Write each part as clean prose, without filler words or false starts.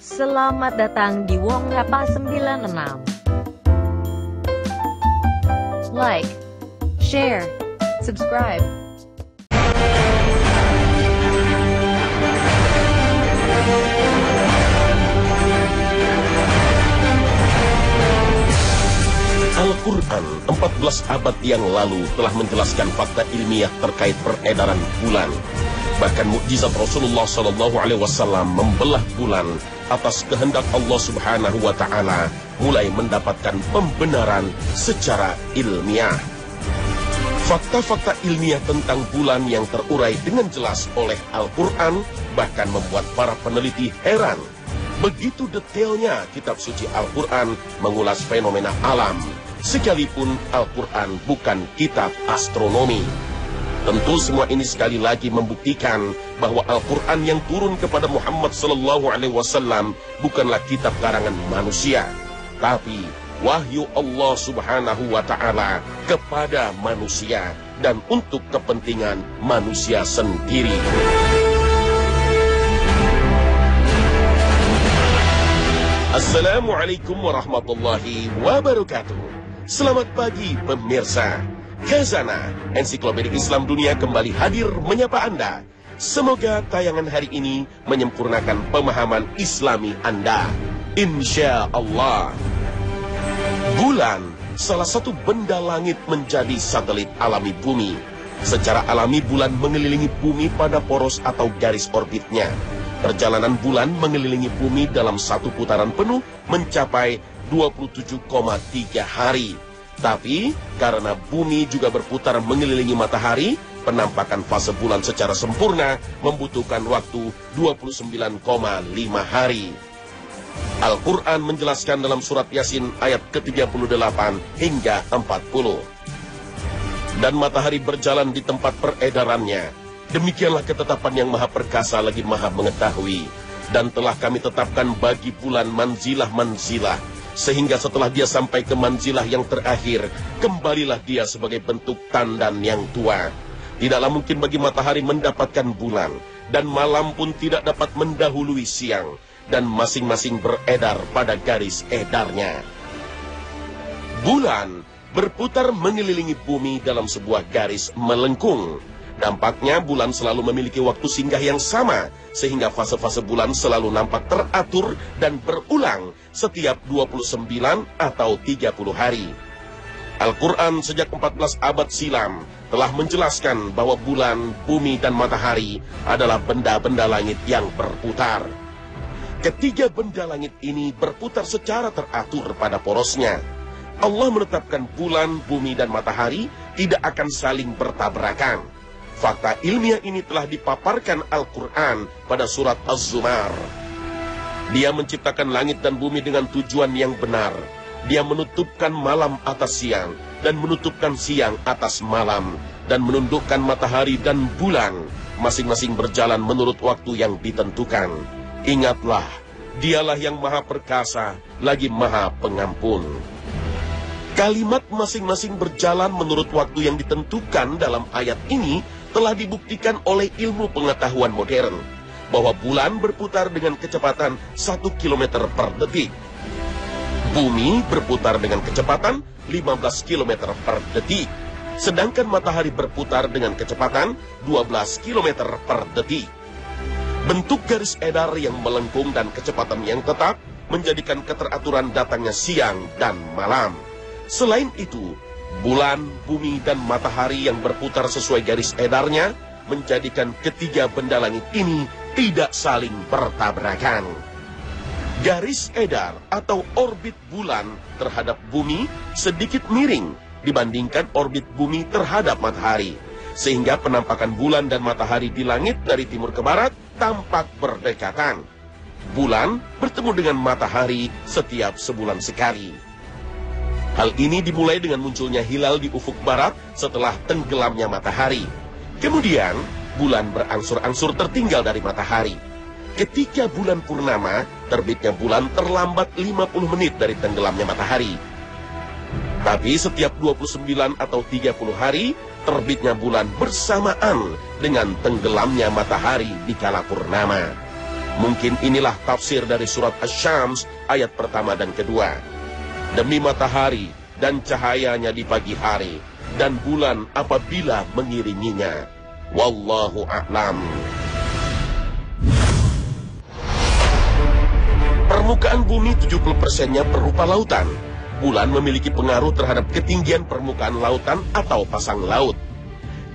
Selamat datang di Wong Rapa 96. Like, share, subscribe. Al-Quran 14 abad yang lalu telah menjelaskan fakta ilmiah terkait peredaran bulan. Bahkan mukjizat Rasulullah SAW membelah bulan atas kehendak Allah Subhanahu wa Ta'ala mulai mendapatkan pembenaran secara ilmiah. Fakta-fakta ilmiah tentang bulan yang terurai dengan jelas oleh Al-Quran bahkan membuat para peneliti heran. Begitu detailnya kitab suci Al-Quran mengulas fenomena alam, sekalipun Al-Quran bukan kitab astronomi. Tentu semua ini sekali lagi membuktikan bahwa Al-Quran yang turun kepada Muhammad SAW bukanlah kitab karangan manusia, tapi wahyu Allah Subhanahu wa Ta'ala kepada manusia dan untuk kepentingan manusia sendiri. Assalamualaikum warahmatullahi wabarakatuh. Selamat pagi pemirsa. Khazanah Ensiklopedia Islam Dunia kembali hadir menyapa Anda. Semoga tayangan hari ini menyempurnakan pemahaman Islami Anda, insya Allah. Bulan, salah satu benda langit menjadi satelit alami bumi. Secara alami bulan mengelilingi bumi pada poros atau garis orbitnya. Perjalanan bulan mengelilingi bumi dalam satu putaran penuh mencapai 27,3 hari. Tapi, karena bumi juga berputar mengelilingi matahari, penampakan fase bulan secara sempurna membutuhkan waktu 29,5 hari. Al-Quran menjelaskan dalam surat Yasin ayat ke-38 hingga 40. Dan matahari berjalan di tempat peredarannya. Demikianlah ketetapan yang maha perkasa lagi maha mengetahui. Dan telah kami tetapkan bagi bulan manzilah-manzilah. Sehingga setelah dia sampai ke manzilah yang terakhir, kembalilah dia sebagai bentuk tandan yang tua. Tidaklah mungkin bagi matahari mendapatkan bulan, dan malam pun tidak dapat mendahului siang, dan masing-masing beredar pada garis edarnya. Bulan berputar mengelilingi bumi dalam sebuah garis melengkung. Dampaknya bulan selalu memiliki waktu singgah yang sama, sehingga fase-fase bulan selalu nampak teratur dan berulang setiap 29 atau 30 hari. Al-Quran sejak 14 abad silam telah menjelaskan bahwa bulan, bumi, dan matahari adalah benda-benda langit yang berputar. Ketiga benda langit ini berputar secara teratur pada porosnya. Allah menetapkan bulan, bumi, dan matahari tidak akan saling bertabrakan. Fakta ilmiah ini telah dipaparkan Al-Quran pada surat Az-Zumar. Dia menciptakan langit dan bumi dengan tujuan yang benar. Dia menutupkan malam atas siang, dan menutupkan siang atas malam, dan menundukkan matahari dan bulan, masing-masing berjalan menurut waktu yang ditentukan. Ingatlah, dialah yang maha perkasa, lagi maha pengampun. Kalimat masing-masing berjalan menurut waktu yang ditentukan dalam ayat ini telah dibuktikan oleh ilmu pengetahuan modern bahwa bulan berputar dengan kecepatan 1 km per detik. Bumi berputar dengan kecepatan 15 km per detik. Sedangkan matahari berputar dengan kecepatan 12 km per detik. Bentuk garis edar yang melengkung dan kecepatan yang tetap menjadikan keteraturan datangnya siang dan malam. Selain itu, bulan, bumi, dan matahari yang berputar sesuai garis edarnya menjadikan ketiga benda langit ini tidak saling bertabrakan. Garis edar atau orbit bulan terhadap bumi sedikit miring dibandingkan orbit bumi terhadap matahari, sehingga penampakan bulan dan matahari di langit dari timur ke barat tampak berdekatan. Bulan bertemu dengan matahari setiap sebulan sekali. Hal ini dimulai dengan munculnya hilal di ufuk barat setelah tenggelamnya matahari. Kemudian, bulan berangsur-angsur tertinggal dari matahari. Ketika bulan purnama, terbitnya bulan terlambat 50 menit dari tenggelamnya matahari. Tapi setiap 29 atau 30 hari, terbitnya bulan bersamaan dengan tenggelamnya matahari di kala purnama. Mungkin inilah tafsir dari surat Asy-Syams ayat pertama dan kedua. Demi matahari dan cahayanya di pagi hari, dan bulan apabila mengiringinya. Wallahu a'lam. Permukaan bumi 70%-nya berupa lautan. Bulan memiliki pengaruh terhadap ketinggian permukaan lautan atau pasang laut.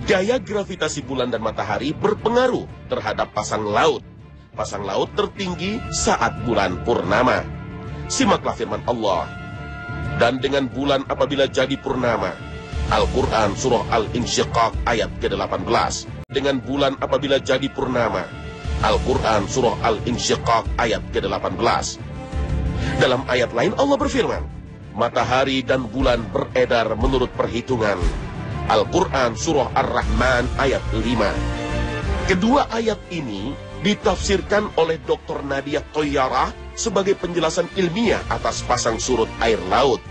Gaya gravitasi bulan dan matahari berpengaruh terhadap pasang laut. Pasang laut tertinggi saat bulan purnama. Simaklah firman Allah. Dan dengan bulan apabila jadi purnama. Al-Quran surah Al-Insyiqaq ayat ke-18. Dengan bulan apabila jadi purnama. Al-Quran surah Al-Insyiqaq ayat ke-18. Dalam ayat lain Allah berfirman, matahari dan bulan beredar menurut perhitungan. Al-Quran surah Ar-Rahman ayat 5. Kedua ayat ini ditafsirkan oleh Dr. Nadia Toyarah sebagai penjelasan ilmiah atas pasang surut air laut.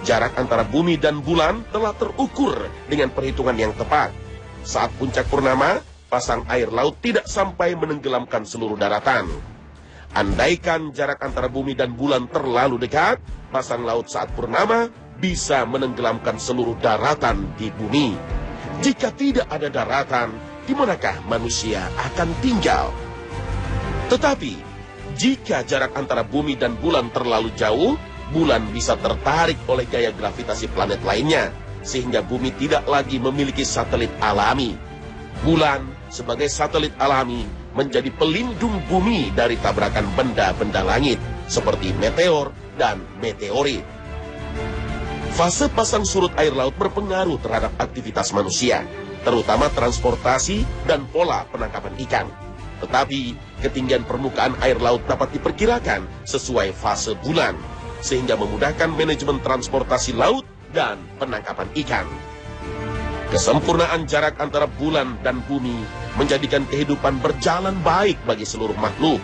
Jarak antara bumi dan bulan telah terukur dengan perhitungan yang tepat. Saat puncak purnama, pasang air laut tidak sampai menenggelamkan seluruh daratan. Andaikan jarak antara bumi dan bulan terlalu dekat, pasang laut saat purnama bisa menenggelamkan seluruh daratan di bumi. Jika tidak ada daratan, di manakah manusia akan tinggal? Tetapi, jika jarak antara bumi dan bulan terlalu jauh, bulan bisa tertarik oleh gaya gravitasi planet lainnya, sehingga bumi tidak lagi memiliki satelit alami. Bulan, sebagai satelit alami, menjadi pelindung bumi dari tabrakan benda-benda langit, seperti meteor dan meteorit. Fase pasang surut air laut berpengaruh terhadap aktivitas manusia, terutama transportasi dan pola penangkapan ikan. Tetapi, ketinggian permukaan air laut dapat diperkirakan sesuai fase bulan, sehingga memudahkan manajemen transportasi laut dan penangkapan ikan. Kesempurnaan jarak antara bulan dan bumi menjadikan kehidupan berjalan baik bagi seluruh makhluk.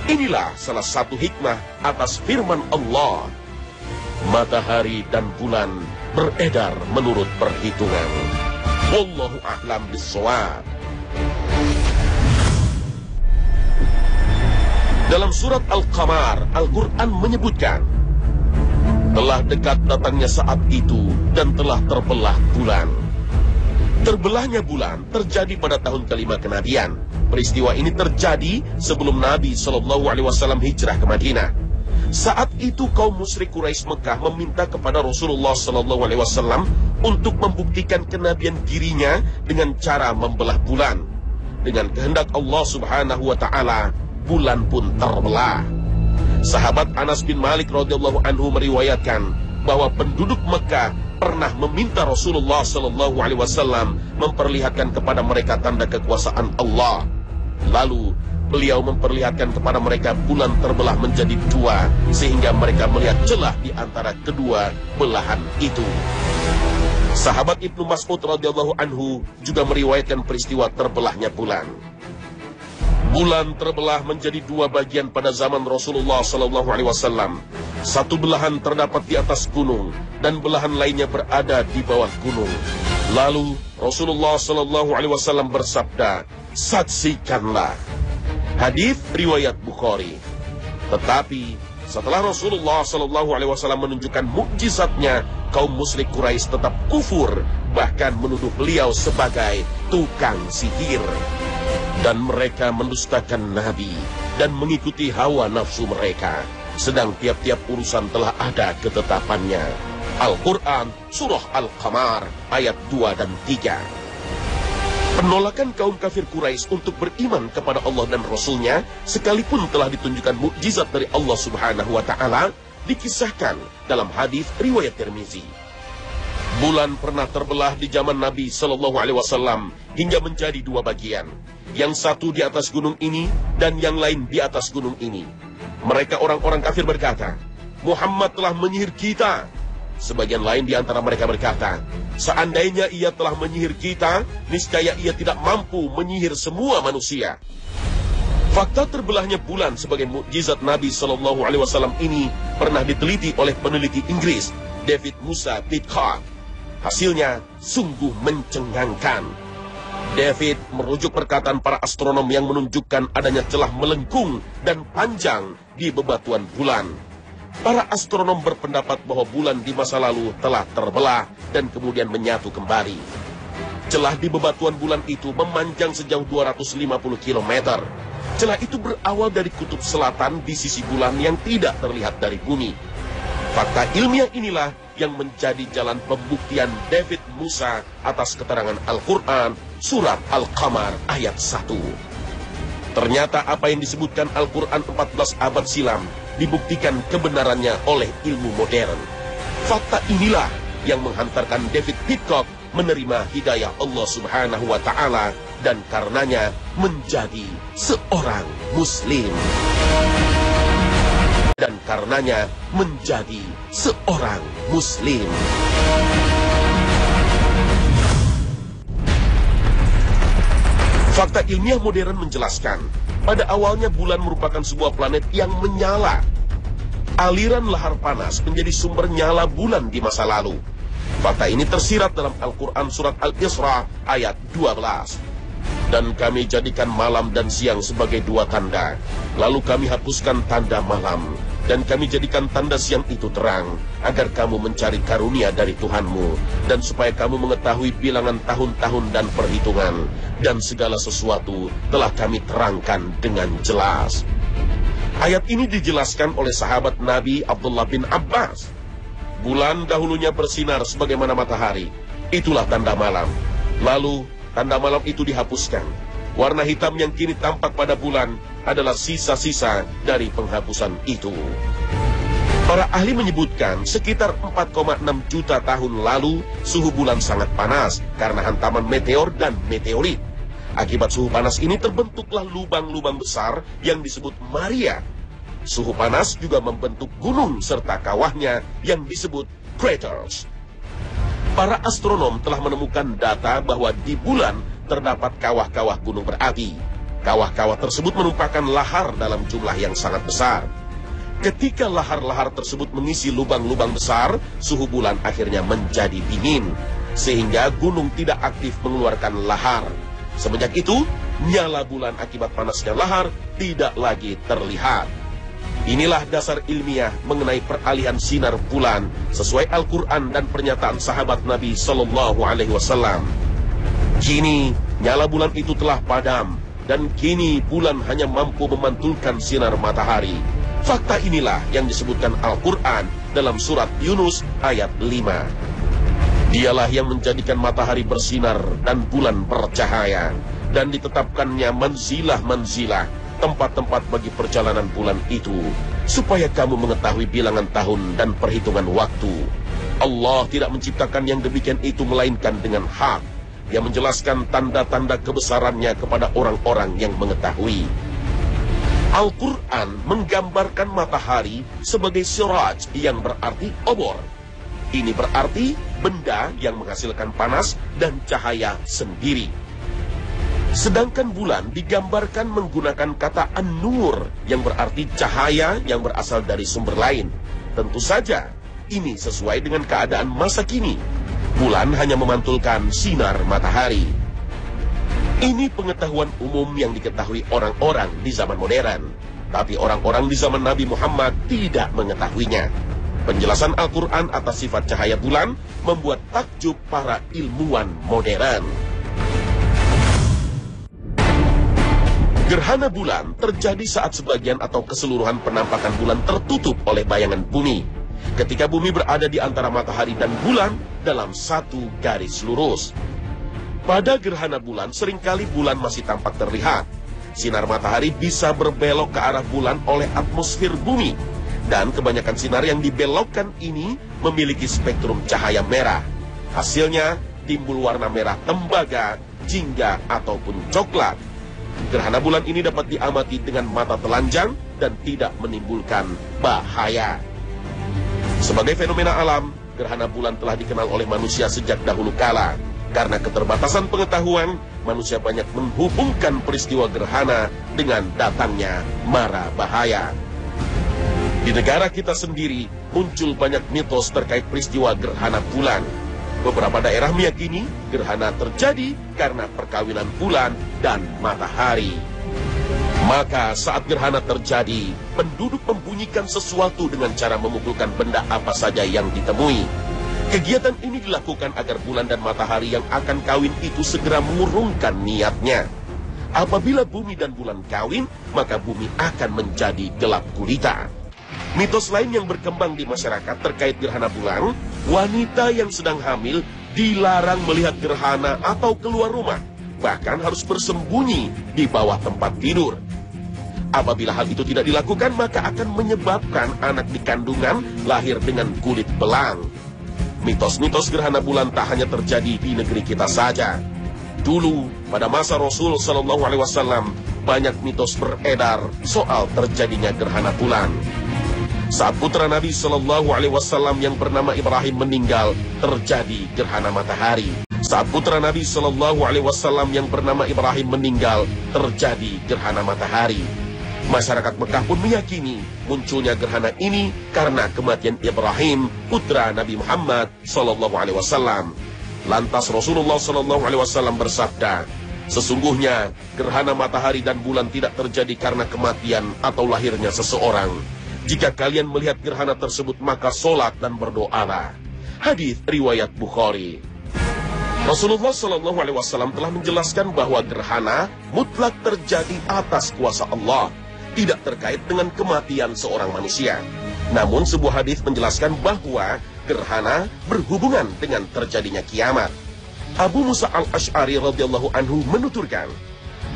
Inilah salah satu hikmah atas firman Allah. Matahari dan bulan beredar menurut perhitungan. Wallahu a'lam bishawab. Dalam surat Al-Qamar, Al-Quran menyebutkan, telah dekat datangnya saat itu dan telah terbelah bulan. Terbelahnya bulan terjadi pada tahun kelima kenabian. Peristiwa ini terjadi sebelum Nabi SAW hijrah ke Madinah. Saat itu kaum musyrik Quraisy Mekah meminta kepada Rasulullah SAW untuk membuktikan kenabian dirinya dengan cara membelah bulan. Dengan kehendak Allah Subhanahu wa Ta'ala, bulan pun terbelah. Sahabat Anas bin Malik radhiyallahu anhu meriwayatkan bahwa penduduk Mekah pernah meminta Rasulullah SAW memperlihatkan kepada mereka tanda kekuasaan Allah. Lalu beliau memperlihatkan kepada mereka bulan terbelah menjadi dua, sehingga mereka melihat celah di antara kedua belahan itu. Sahabat Ibnu Mas'ud radhiyallahu anhu juga meriwayatkan peristiwa terbelahnya bulan. Bulan terbelah menjadi dua bagian pada zaman Rasulullah SAW. Satu belahan terdapat di atas gunung dan belahan lainnya berada di bawah gunung. Lalu Rasulullah SAW bersabda, saksikanlah. Hadis riwayat Bukhari. Tetapi setelah Rasulullah SAW menunjukkan mukjizatnya, kaum musyrik Quraisy tetap kufur, bahkan menuduh beliau sebagai tukang sihir. Dan mereka mendustakan Nabi dan mengikuti hawa nafsu mereka, sedang tiap-tiap urusan telah ada ketetapannya. Al-Quran surah Al-Qamar ayat 2 dan 3. Penolakan kaum kafir Quraisy untuk beriman kepada Allah dan Rasulnya, sekalipun telah ditunjukkan mukjizat dari Allah Subhanahu wa Ta'ala, dikisahkan dalam hadis riwayat Tirmizi. Bulan pernah terbelah di zaman Nabi SAW hingga menjadi dua bagian. Yang satu di atas gunung ini dan yang lain di atas gunung ini. Mereka orang-orang kafir berkata, Muhammad telah menyihir kita. Sebagian lain di antara mereka berkata, seandainya ia telah menyihir kita, niscaya ia tidak mampu menyihir semua manusia. Fakta terbelahnya bulan sebagai mukjizat Nabi SAW ini pernah diteliti oleh peneliti Inggris, David Musa Pitcock. Hasilnya sungguh mencengangkan. David merujuk perkataan para astronom yang menunjukkan adanya celah melengkung dan panjang di bebatuan bulan. Para astronom berpendapat bahwa bulan di masa lalu telah terbelah dan kemudian menyatu kembali. Celah di bebatuan bulan itu memanjang sejauh 250 km. Celah itu berawal dari kutub selatan di sisi bulan yang tidak terlihat dari bumi. Fakta ilmiah inilah yang menjadi jalan pembuktian David Musa atas keterangan Al-Quran, surat Al-Qamar ayat 1. Ternyata apa yang disebutkan Al-Quran 14 abad silam dibuktikan kebenarannya oleh ilmu modern. Fakta inilah yang menghantarkan David Hitchcock menerima hidayah Allah Subhanahu wa Ta'ala dan karenanya menjadi seorang Muslim. Dan karenanya menjadi seorang Muslim. Fakta ilmiah modern menjelaskan, pada awalnya bulan merupakan sebuah planet yang menyala. Aliran lahar panas menjadi sumber nyala bulan di masa lalu. Fakta ini tersirat dalam Al-Quran surat Al-Isra ayat 12. Dan kami jadikan malam dan siang sebagai dua tanda. Lalu kami hapuskan tanda malam. Dan kami jadikan tanda siang itu terang, agar kamu mencari karunia dari Tuhanmu. Dan supaya kamu mengetahui bilangan tahun-tahun dan perhitungan. Dan segala sesuatu telah kami terangkan dengan jelas. Ayat ini dijelaskan oleh sahabat Nabi Abdullah bin Abbas. Bulan dahulunya bersinar sebagaimana matahari. Itulah tanda malam. Lalu tanda malam itu dihapuskan. Warna hitam yang kini tampak pada bulan adalah sisa-sisa dari penghapusan itu. Para ahli menyebutkan sekitar 4,6 juta tahun lalu suhu bulan sangat panas karena hantaman meteor dan meteorit. Akibat suhu panas ini terbentuklah lubang-lubang besar yang disebut Maria. Suhu panas juga membentuk gunung serta kawahnya yang disebut craters. Para astronom telah menemukan data bahwa di bulan terdapat kawah-kawah gunung berapi. Kawah-kawah tersebut merupakan lahar dalam jumlah yang sangat besar. Ketika lahar-lahar tersebut mengisi lubang-lubang besar, suhu bulan akhirnya menjadi dingin, sehingga gunung tidak aktif mengeluarkan lahar. Semenjak itu, nyala bulan akibat panasnya lahar tidak lagi terlihat. Inilah dasar ilmiah mengenai peralihan sinar bulan sesuai Al-Quran dan pernyataan sahabat Nabi Sallallahu Alaihi Wasallam. Kini nyala bulan itu telah padam dan kini bulan hanya mampu memantulkan sinar matahari. Fakta inilah yang disebutkan Al-Quran dalam surat Yunus ayat 5. Dialah yang menjadikan matahari bersinar dan bulan bercahaya dan ditetapkannya manzilah-manzilah, tempat-tempat bagi perjalanan bulan itu, supaya kamu mengetahui bilangan tahun dan perhitungan waktu. Allah tidak menciptakan yang demikian itu melainkan dengan hak. Dia menjelaskan tanda-tanda kebesarannya kepada orang-orang yang mengetahui. Al-Quran menggambarkan matahari sebagai siraj yang berarti obor. Ini berarti benda yang menghasilkan panas dan cahaya sendiri. Sedangkan bulan digambarkan menggunakan kata an-nur yang berarti cahaya yang berasal dari sumber lain. Tentu saja ini sesuai dengan keadaan masa kini. Bulan hanya memantulkan sinar matahari. Ini pengetahuan umum yang diketahui orang-orang di zaman modern. Tapi orang-orang di zaman Nabi Muhammad tidak mengetahuinya. Penjelasan Al-Quran atas sifat cahaya bulan membuat takjub para ilmuwan modern. Gerhana bulan terjadi saat sebagian atau keseluruhan penampakan bulan tertutup oleh bayangan bumi. Ketika bumi berada di antara matahari dan bulan dalam satu garis lurus. Pada gerhana bulan, seringkali bulan masih tampak terlihat. Sinar matahari bisa berbelok ke arah bulan oleh atmosfer bumi. Dan kebanyakan sinar yang dibelokkan ini memiliki spektrum cahaya merah. Hasilnya timbul warna merah tembaga, jingga, ataupun coklat. Gerhana bulan ini dapat diamati dengan mata telanjang dan tidak menimbulkan bahaya. Sebagai fenomena alam, gerhana bulan telah dikenal oleh manusia sejak dahulu kala. Karena keterbatasan pengetahuan, manusia banyak menghubungkan peristiwa gerhana dengan datangnya mara bahaya. Di negara kita sendiri muncul banyak mitos terkait peristiwa gerhana bulan. Beberapa daerah meyakini gerhana terjadi karena perkawinan bulan dan matahari. Maka saat gerhana terjadi, penduduk membunyikan sesuatu dengan cara memukulkan benda apa saja yang ditemui. Kegiatan ini dilakukan agar bulan dan matahari yang akan kawin itu segera mengurungkan niatnya. Apabila bumi dan bulan kawin, maka bumi akan menjadi gelap gulita. Mitos lain yang berkembang di masyarakat terkait gerhana bulan, wanita yang sedang hamil dilarang melihat gerhana atau keluar rumah, bahkan harus bersembunyi di bawah tempat tidur. Apabila hal itu tidak dilakukan, maka akan menyebabkan anak di kandungan lahir dengan kulit belang. Mitos-mitos gerhana bulan tak hanya terjadi di negeri kita saja. Dulu, pada masa Rasul Shallallahu Alaihi Wasallam, banyak mitos beredar soal terjadinya gerhana bulan. Saat putra Nabi Shallallahu Alaihi Wasallam yang bernama Ibrahim meninggal, terjadi gerhana matahari. Saat putra Nabi Shallallahu Alaihi Wasallam yang bernama Ibrahim meninggal, terjadi gerhana matahari. Masyarakat Mekah pun meyakini munculnya gerhana ini karena kematian Ibrahim, putra Nabi Muhammad Shallallahu Alaihi Wasallam. Lantas Rasulullah Shallallahu Alaihi Wasallam bersabda, sesungguhnya gerhana matahari dan bulan tidak terjadi karena kematian atau lahirnya seseorang. Jika kalian melihat gerhana tersebut, maka sholat dan berdoalah. Hadis riwayat Bukhari. Rasulullah Shallallahu Alaihi Wasallam telah menjelaskan bahwa gerhana mutlak terjadi atas kuasa Allah, tidak terkait dengan kematian seorang manusia. Namun sebuah hadis menjelaskan bahwa gerhana berhubungan dengan terjadinya kiamat. Abu Musa al-Ash'ari radhiyallahu anhu menuturkan,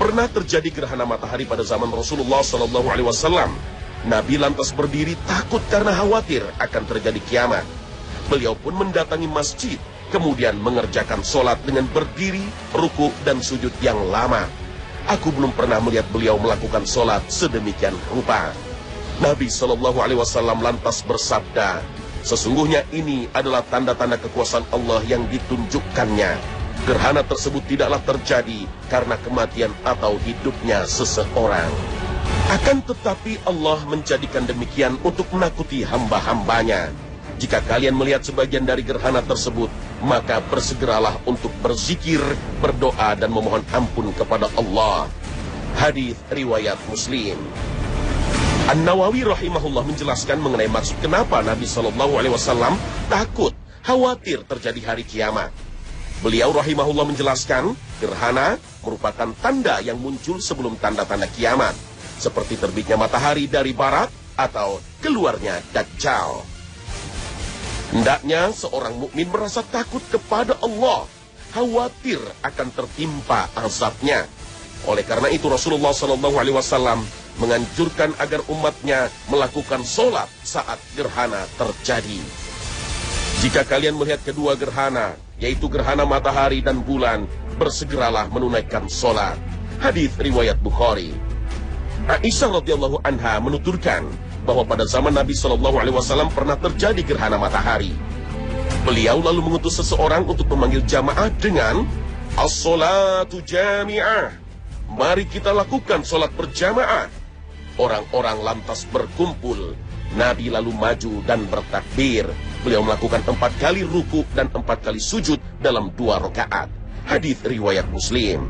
pernah terjadi gerhana matahari pada zaman Rasulullah Shallallahu Alaihi Wasallam. Nabi lantas berdiri takut karena khawatir akan terjadi kiamat. Beliau pun mendatangi masjid, kemudian mengerjakan sholat dengan berdiri, ruku, dan sujud yang lama. Aku belum pernah melihat beliau melakukan sholat sedemikian rupa. Nabi Shallallahu Alaihi Wasallam lantas bersabda, sesungguhnya ini adalah tanda-tanda kekuasaan Allah yang ditunjukkannya. Gerhana tersebut tidaklah terjadi karena kematian atau hidupnya seseorang. Akan tetapi Allah menjadikan demikian untuk menakuti hamba-hambanya. Jika kalian melihat sebagian dari gerhana tersebut, maka bersegeralah untuk berzikir, berdoa, dan memohon ampun kepada Allah. Hadis riwayat Muslim. An-Nawawi rahimahullah menjelaskan mengenai maksud kenapa Nabi Shallallahu Alaihi Wasallam takut, khawatir terjadi hari kiamat. Beliau rahimahullah menjelaskan, gerhana merupakan tanda yang muncul sebelum tanda-tanda kiamat, seperti terbitnya matahari dari barat atau keluarnya Dajjal. Hendaknya seorang mukmin merasa takut kepada Allah, khawatir akan tertimpa azabnya. Oleh karena itu Rasulullah Shallallahu Alaihi Wasallam menganjurkan agar umatnya melakukan sholat saat gerhana terjadi. Jika kalian melihat kedua gerhana, yaitu gerhana matahari dan bulan, bersegeralah menunaikan sholat. Hadis riwayat Bukhari. Aisyah radhiyallahu anha menuturkan bahwa pada zaman Nabi Shallallahu Alaihi Wasallam pernah terjadi gerhana matahari. Beliau lalu mengutus seseorang untuk memanggil jamaah dengan as-sholatu jami'ah. Mari kita lakukan sholat berjamaah. Orang-orang lantas berkumpul. Nabi lalu maju dan bertakbir. Beliau melakukan 4 kali ruku dan 4 kali sujud dalam 2 rakaat. Hadis riwayat Muslim.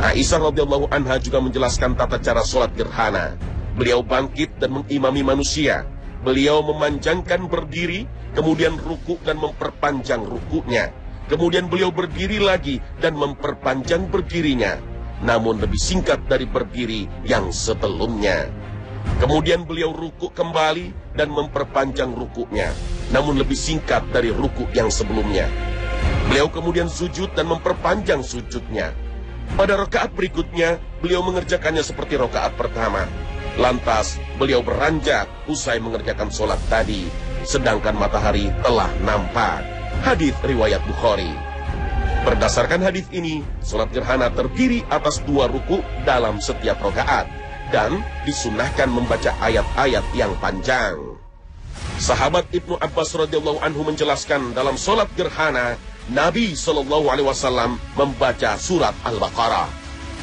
Aisyah radhiyallahu anha juga menjelaskan tata cara sholat gerhana. Beliau bangkit dan mengimami manusia. Beliau memanjangkan berdiri, kemudian ruku dan memperpanjang rukunya. Kemudian beliau berdiri lagi dan memperpanjang berdirinya, namun lebih singkat dari berdiri yang sebelumnya. Kemudian beliau ruku kembali dan memperpanjang rukunya, namun lebih singkat dari ruku yang sebelumnya. Beliau kemudian sujud dan memperpanjang sujudnya. Pada rakaat berikutnya, beliau mengerjakannya seperti rakaat pertama. Lantas, beliau beranjak usai mengerjakan sholat tadi, sedangkan matahari telah nampak. Hadis riwayat Bukhari. Berdasarkan hadis ini, sholat gerhana terdiri atas 2 ruku dalam setiap rakaat, dan disunahkan membaca ayat-ayat yang panjang. Sahabat Ibnu Abbas radhiyallahu anhu menjelaskan dalam sholat gerhana, Nabi Shallallahu Alaihi Wasallam membaca surat Al-Baqarah.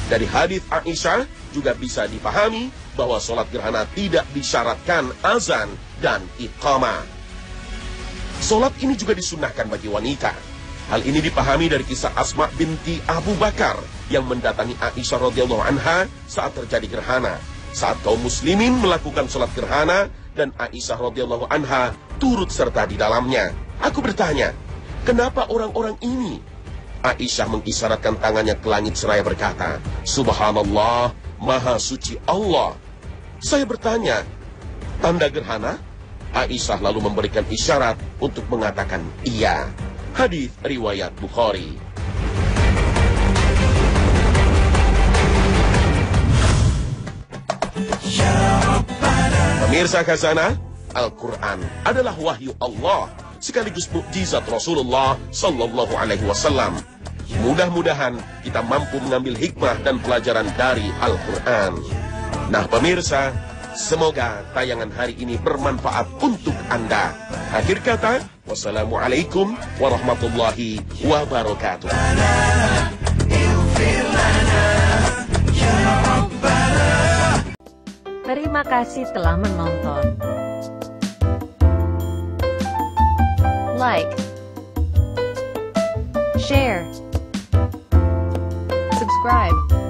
Dari hadis Aisyah juga bisa dipahami bahwa sholat gerhana tidak disyaratkan azan dan iqamah. Solat ini juga disunnahkan bagi wanita. Hal ini dipahami dari kisah Asma binti Abu Bakar yang mendatangi Aisyah radhiyallahu anha saat terjadi gerhana. Saat kaum muslimin melakukan sholat gerhana dan Aisyah radhiyallahu anha turut serta di dalamnya. Aku bertanya, kenapa orang-orang ini? Aisyah mengisyaratkan tangannya ke langit seraya berkata, Subhanallah, Maha Suci Allah. Saya bertanya, tanda gerhana? Aisyah lalu memberikan isyarat untuk mengatakan iya. Hadis riwayat Bukhari. Pemirsa Khazanah, Al-Quran adalah wahyu Allah sekaligus mukjizat Rasulullah Sallallahu Alaihi Wasallam. Mudah-mudahan kita mampu mengambil hikmah dan pelajaran dari Al-Quran. Nah pemirsa, semoga tayangan hari ini bermanfaat untuk Anda. Akhir kata, wassalamualaikum warahmatullahi wabarakatuh. Terima kasih telah menonton. Like, share, subscribe.